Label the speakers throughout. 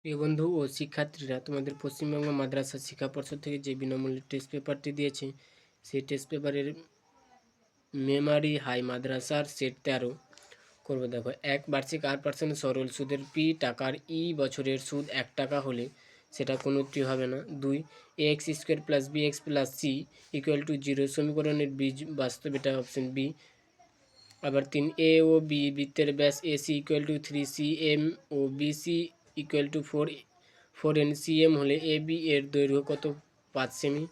Speaker 1: প্রিয় বন্ধু ও শিক্ষার্থীরা, তোমাদের পশ্চিমবঙ্গ মাদ্রাসা শিক্ষা পর্ষদ থেকে যে বিনামূল্যে টেস্ট পেপারটি দিয়েছে, সেই টেস্ট পেপারের মেমারি হাই মাদ্রাসার সেট 13 করবো। দেখো, 1 বার্ষিক 8% সরল সুদের পি টাকার বছরের সুদ 1 টাকা হলে সেটা কোনোটি হবে না। 2, ax² + bx + c = 0 সমীকরণের বীজ বাস্তব, এটা অপশন বি। আবার 3, এ ও বি বৃত্তের ব্যাস এসি = 3 cm ও বিসি = 4n cm হলে এ বি এর দৈর্ঘ্য কত? 5 সেমি।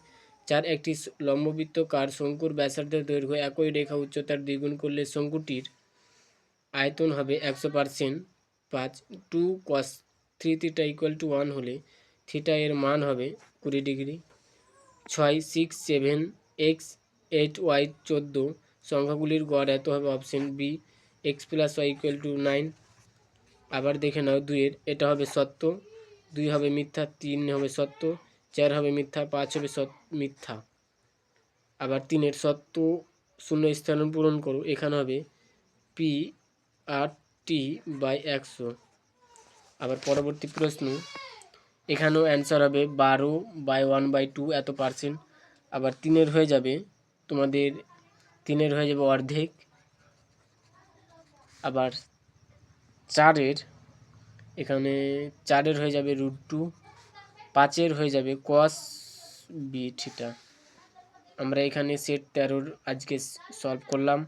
Speaker 1: 4, একটি লম্ববৃত্তকার শঙ্কুর ব্যাসার্ধের দৈর্ঘ্য একই রেখা উচ্চতার দ্বিগুণ করলে শঙ্কুটির আয়তন হবে 100%। 5, 2 cos 3θ = 1 হলে থিটা এর মান হবে 20 ডিগ্রি। 6, 6, 7, x, 8, y 14 সংখ্যাগুলির গড় এত হবে, অপশন বি। x + y = 9। আবার দেখে নাও, 2-এর এটা হবে সত্য, 2 হবে মিথ্যা, 3 হবে সত্য, 4 হবে মিথ্যা, 5 হবে মিথ্যা। আবার 3-এর সত্য শূন্য স্থান পূরণ করো, এখানে হবে পি আর টি বাই 100। আবার পরবর্তী প্রশ্ন, এখানেও অ্যান্সার হবে 12/1/2 এত পার্সেন্ট। আবার 3-এর হয়ে যাবে তোমাদের 3-এর হয়ে যাবে অর্ধেক। আবার 4-এর এখানে 4-এর হয়ে যাবে √2। 5-এর হয়ে যাবে cos b থিটা। আমরা এখানে সেট 13 আজকে সলভ করলাম।